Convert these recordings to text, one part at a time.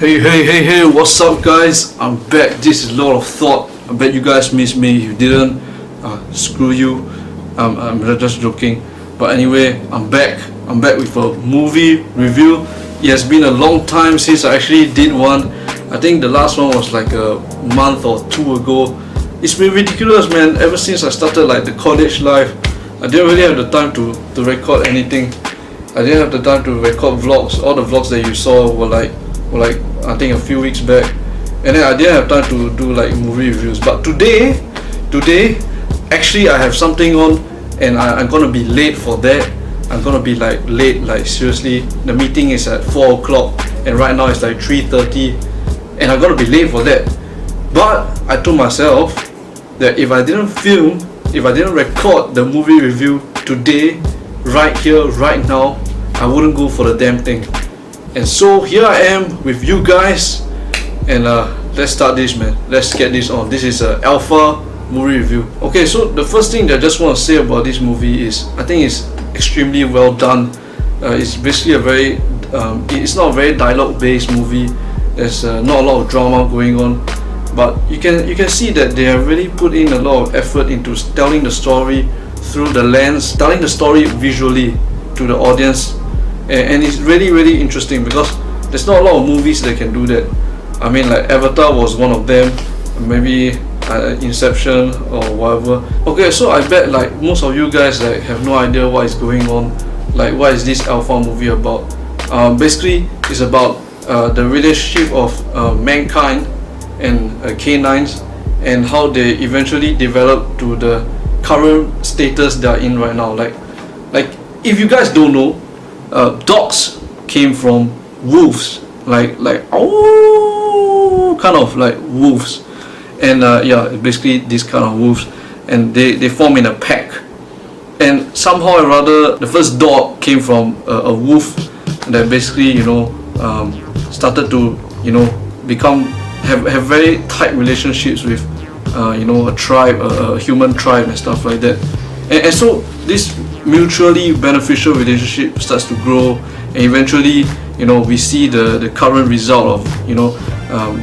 Hey, what's up guys? I'm back. This is Lord of Thought. I bet you guys missed me. If you didn't, screw you. I'm just joking. But anyway, I'm back. I'm back with a movie review. It has been a long time since I actually did one. I think the last one was like a month or two ago. It's been ridiculous, man. Ever since I started like the college life, I didn't really have the time to record anything. I didn't have the time to record vlogs. All the vlogs that you saw were like I think a few weeks back, and then I didn't have time to do like movie reviews. But today actually I have something on, and I'm gonna be late for that. I'm gonna be like late, like seriously. The meeting is at 4 o'clock and right now it's like 3:30 and I'm gonna be late for that. But I told myself that if I didn't record the movie review today, right here, right now, I wouldn't go for the damn thing. And so here I am with you guys, and let's start this, man. Let's get this on. This is a Alpha movie review. Okay, so the first thing that I just want to say about this movie is I think it's extremely well done. It's basically it's not a very dialogue based movie. There's not a lot of drama going on, but you can see that they have really put in a lot of effort into telling the story through the lens, telling the story visually to the audience. And it's really interesting because there's not a lot of movies that can do that. I mean, like Avatar was one of them, maybe Inception or whatever. Okay, so I bet like most of you guys like have no idea what is going on. Like, what is this Alpha movie about? Basically, it's about the relationship of mankind and canines, and how they eventually develop to the current status they are in right now. Like if you guys don't know, dogs came from wolves, like kind of like wolves, and yeah, basically this kind of wolves, and they form in a pack. And somehow or rather, the first dog came from a wolf that basically started to have very tight relationships with a tribe, a human tribe and stuff like that. And so this mutually beneficial relationship starts to grow, and eventually we see the current result of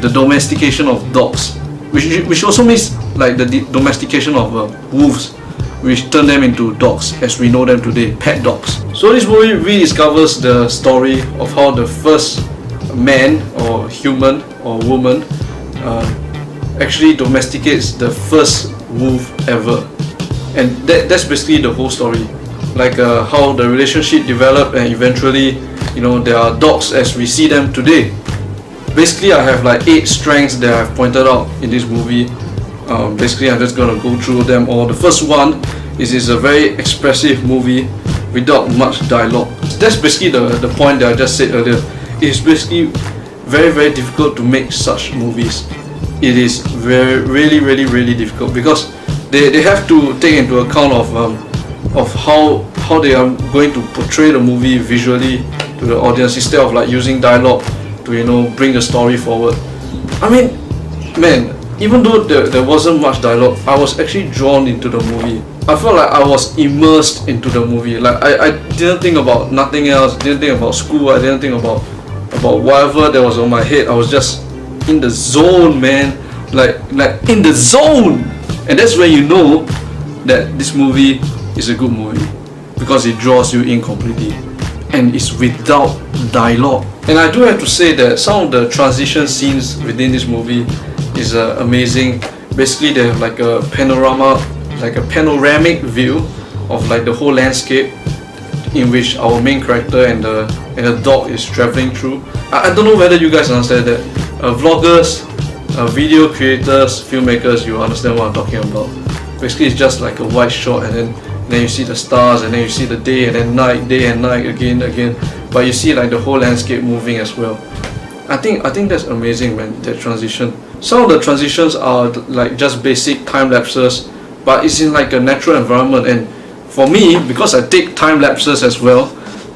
the domestication of dogs, which also means like the domestication of wolves, which turn them into dogs as we know them today, pet dogs. So this movie rediscovers the story of how the first man or human or woman actually domesticates the first wolf ever. And that's basically the whole story, like how the relationship developed, and eventually there are dogs as we see them today. Basically I have like 8 strengths that I've pointed out in this movie. Basically I'm just gonna go through them all. The first one is it's a very expressive movie without much dialogue. That's basically the point that I just said earlier. It's basically very difficult to make such movies. It is really difficult because they have to take into account of how they are going to portray the movie visually to the audience, instead of like using dialogue to bring the story forward. I mean, man, even though there wasn't much dialogue, I was actually drawn into the movie. I felt like I was immersed into the movie. Like I didn't think about nothing else. Didn't think about school. I didn't think about whatever that was on my head. I was just in the zone, man. Like in the zone. And that's when you know that this movie is a good movie, because it draws you in completely and it's without dialogue. And I do have to say that some of the transition scenes within this movie is amazing. Basically they have like a panoramic view of like the whole landscape in which our main character and the dog is traveling through. I don't know whether you guys understand that. Vloggers, video creators, filmmakers, you understand what I'm talking about. Basically it's just like a wide shot, and then you see the stars, and then you see the day and then night, day and night again, but you see like the whole landscape moving as well. I think that's amazing, man, that transition. Some of the transitions are like just basic time lapses, but it's in like a natural environment. And for me, because I take time lapses as well,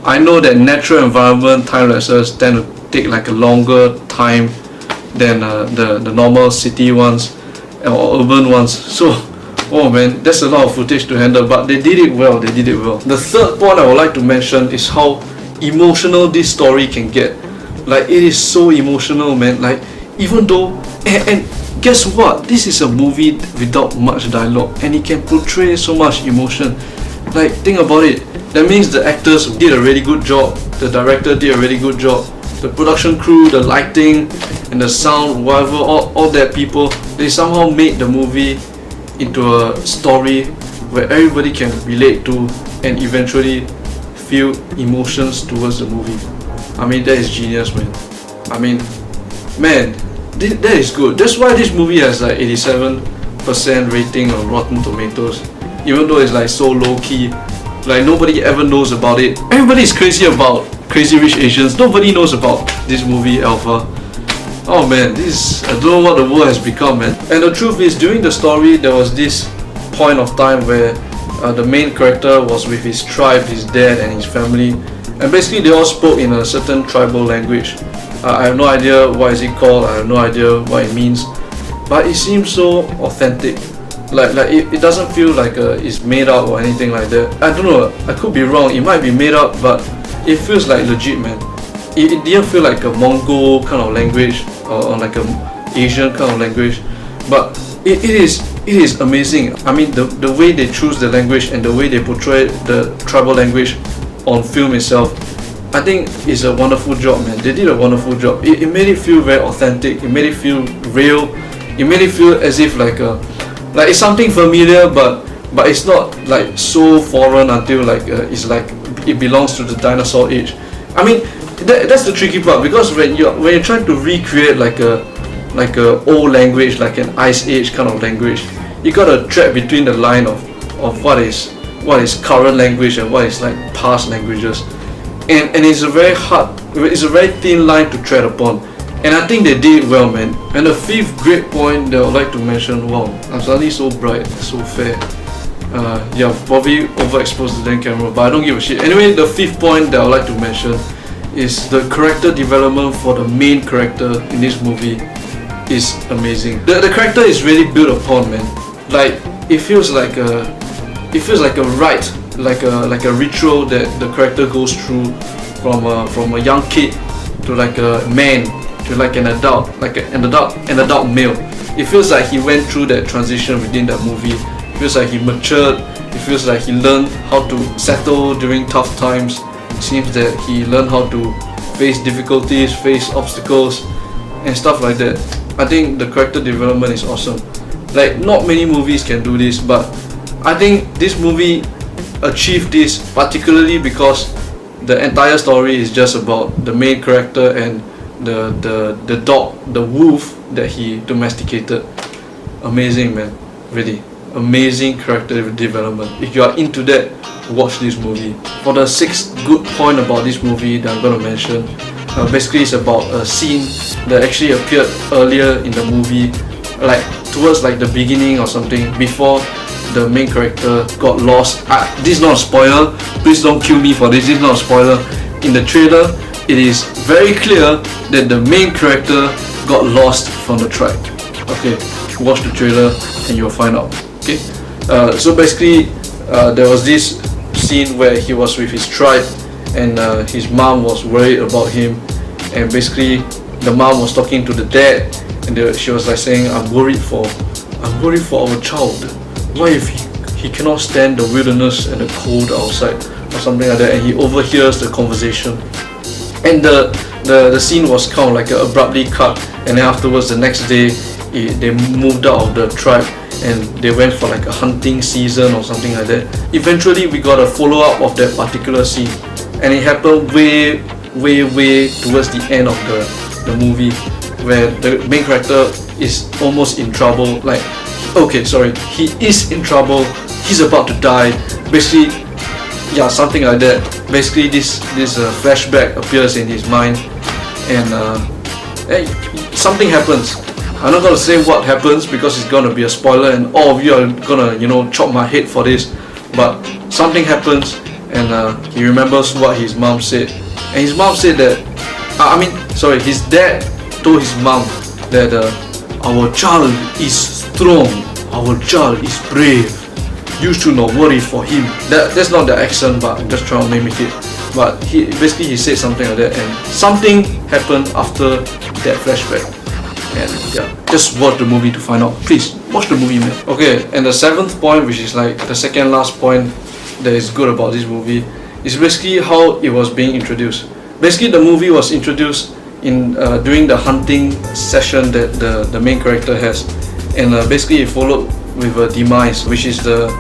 I know that natural environment time lapses tend to take like a longer time than the normal city ones or urban ones. So oh man, that's a lot of footage to handle, but they did it well. The third point I would like to mention is how emotional this story can get. Like, it is so emotional, man. Like, even though, and guess what? This is a movie without much dialogue, and it can portray so much emotion. Like, think about it. That means the actors did a really good job. The director did a really good job. The production crew, the lighting, and the sound, whatever, all that people, they somehow made the movie into a story where everybody can relate to and eventually feel emotions towards the movie. I mean, that is genius, man. I mean, man, that is good. That's why this movie has like 87% rating on Rotten Tomatoes, even though it's like so low key. Like, nobody ever knows about it. Everybody is crazy about Crazy Rich Asians. Nobody knows about this movie, Alpha. Oh man, I don't know what the world has become, man. And the truth is, during the story, there was this point of time where the main character was with his tribe, his dad and his family, and basically they all spoke in a certain tribal language. I have no idea what is it called, I have no idea what it means, but it seems so authentic. Like it doesn't feel like it's made up or anything like that. I don't know, I could be wrong, it might be made up, but it feels like legit, man. It didn't feel like a Mongol kind of language or like an Asian kind of language, but it is amazing. I mean, the way they choose the language and the way they portray the tribal language on film itself, I think is a wonderful job, man. They did a wonderful job. It made it feel very authentic. It made it feel real. It made it feel as if like it's something familiar, but it's not like so foreign until like it's like it belongs to the dinosaur age. I mean, that's the tricky part, because when you're trying to recreate like a old language, like an ice age kind of language, you gotta tread between the line of what is current language and what is like past languages, and it's a very thin line to tread upon, and I think they did it well, man. And the fifth great point that I would like to mention, wow, I'm suddenly so bright, so fair. Yeah, probably overexposed the damn camera, but I don't give a shit. Anyway, the fifth point that I would like to mention is the character development for the main character in this movie is amazing. The character is really built upon, man. Like, it feels like a rite, like a ritual that the character goes through from a young kid to like a man to like an adult, like an adult male. It feels like he went through that transition within that movie. It feels like he matured. It feels like he learned how to settle during tough times. It seems that he learned how to face difficulties, face obstacles, and stuff like that. I think the character development is awesome. Like, not many movies can do this, but I think this movie achieved this particularly because the entire story is just about the main character and the dog, the wolf that he domesticated. Amazing, man. Really amazing character development. If you are into that, watch this movie. For the sixth good point about this movie that I'm going to mention, basically it's about a scene that actually appeared earlier in the movie, like towards like the beginning or something, before the main character got lost. This is not a spoiler, please don't kill me for this, this is not a spoiler. In the trailer, it is very clear that the main character got lost from the tribe. Okay, watch the trailer and you'll find out. Okay, so basically there was this scene where he was with his tribe and his mom was worried about him, and basically the mom was talking to the dad, and she was like saying, I'm worried for our child. What if he cannot stand the wilderness and the cold outside or something like that? And he overhears the conversation, and the scene was kind of like abruptly cut, and then afterwards the next day they moved out of the tribe and they went for like a hunting season or something like that. Eventually we got a follow-up of that particular scene, and it happened way towards the end of the movie, where the main character is almost in trouble. Like, okay, sorry, he is in trouble, he's about to die, basically. Yeah, something like that. Basically this flashback appears in his mind, and hey, something happens. I'm not gonna say what happens because it's gonna be a spoiler and all of you are gonna, chop my head for this, but something happens, and he remembers what his mom said, and his mom said that his dad told his mom that our child is strong, our child is brave, you should not worry for him. That's not the accent, but I'm just trying to mimic it. but he said something like that, and something happened after that flashback. And yeah, just watch the movie to find out. Please watch the movie, man. Okay, and the seventh point, which is like the second last point that is good about this movie, is basically how it was being introduced. Basically, the movie was introduced in during the hunting session that the main character has, and basically it followed with a demise, which is the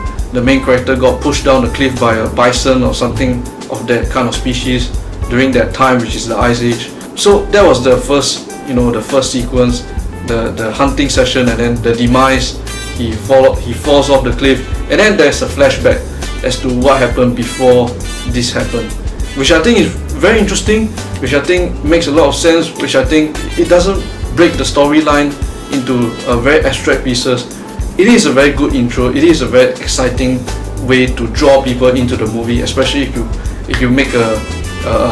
main character got pushed down the cliff by a bison or something of that kind of species during that time, which is the Ice Age. So that was the first, the first sequence, the hunting session, and then the demise. He falls off the cliff, and then there's a flashback as to what happened before this happened, which I think is very interesting, which I think makes a lot of sense, which I think it doesn't break the storyline into very abstract pieces. It is a very good intro. It is a very exciting way to draw people into the movie, especially if you make a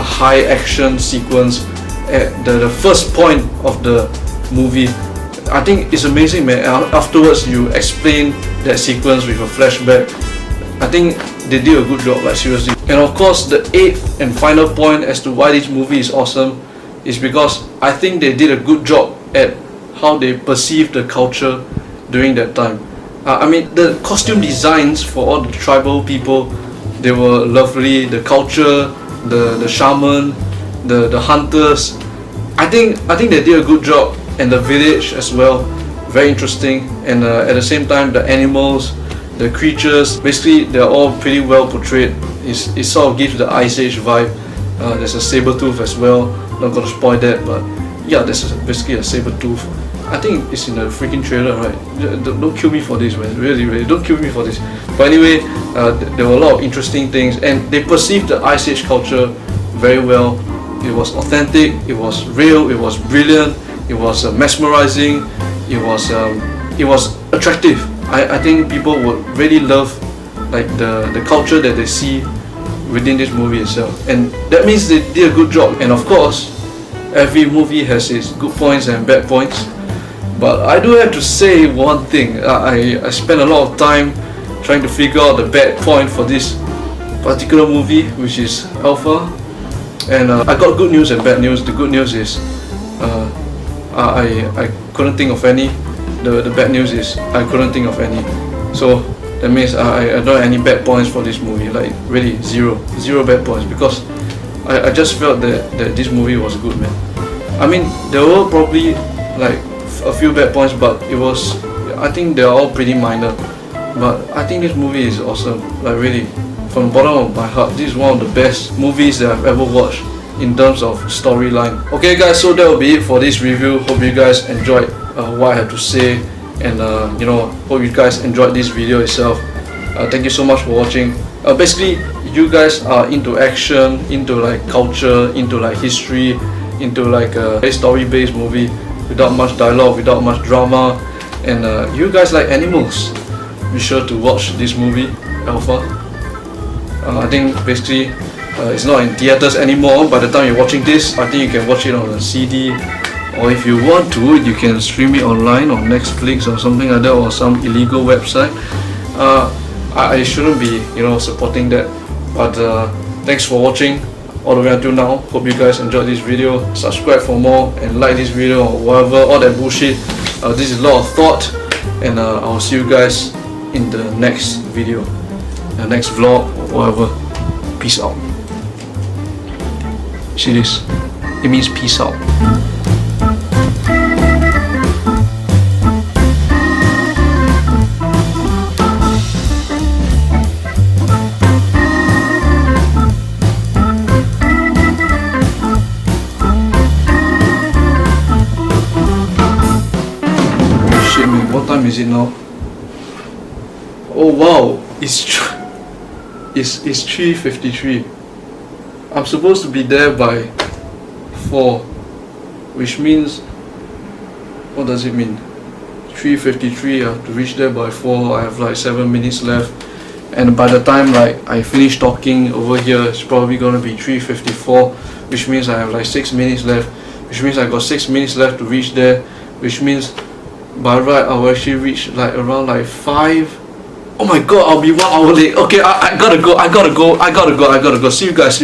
high action sequence at the first point of the movie. I think it's amazing, man. Afterwards, you explain that sequence with a flashback. I think they did a good job, like seriously. And of course, the eighth and final point as to why this movie is awesome is because I think they did a good job at how they perceived the culture during that time. I mean, the costume designs for all the tribal people, they were lovely. The culture, the shaman, the hunters, I think they did a good job. And the village as well, very interesting. And at the same time, the animals, the creatures, basically they're all pretty well portrayed. It sort of gives the Ice Age vibe. There's a saber tooth as well. Not gonna spoil that, but yeah, there's basically a saber tooth. I think it's in the freaking trailer, right? Don't kill me for this, man. Really, don't kill me for this. But anyway, there were a lot of interesting things, and they perceived the Ice Age culture very well. It was authentic, it was real, it was brilliant, it was mesmerizing, it was attractive. I think people would really love like the culture that they see within this movie itself, and that means they did a good job. And of course, every movie has its good points and bad points, but I do have to say one thing. I spent a lot of time trying to figure out the bad point for this particular movie, which is Alpha, and I got good news and bad news. The good news is I couldn't think of any. The bad news is I couldn't think of any. So that means I don't have any bad points for this movie. Like really zero bad points, because I just felt that this movie was good, man. I mean, there were probably like a few bad points, but I think they're all pretty minor. But I think this movie is awesome. Like really, from the bottom of my heart, this is one of the best movies that I've ever watched in terms of storyline. Okay guys, so that will be it for this review. Hope you guys enjoyed what I have to say, and hope you guys enjoyed this video itself. Thank you so much for watching. Basically, you guys are into action, into like culture, into like history, into like a story-based movie without much dialogue, without much drama, and you guys like animals, be sure to watch this movie, Alpha. I think basically it's not in theaters anymore. By the time you're watching this, I think you can watch it on a CD, or if you want to, you can stream it online on Netflix or something like that, or some illegal website. I shouldn't be, supporting that. But thanks for watching all the way until now. Hope you guys enjoyed this video. Subscribe for more and like this video or whatever, all that bullshit. This is a lot of thought, and I'll see you guys in the next video, the next vlog or whatever. Peace out. See this? It means peace out. What time is it now? Oh wow, it's 3:53. I'm supposed to be there by 4, which means, what does it mean? 3:53. I have to reach there by 4. I have like 7 minutes left, and by the time like I finish talking over here, it's probably gonna be 3:54, which means I have like 6 minutes left, which means I got 6 minutes left to reach there, which means by right I will actually reach like around like 5. Oh my god, I'll be 1 hour late. Okay, I gotta go. See you guys.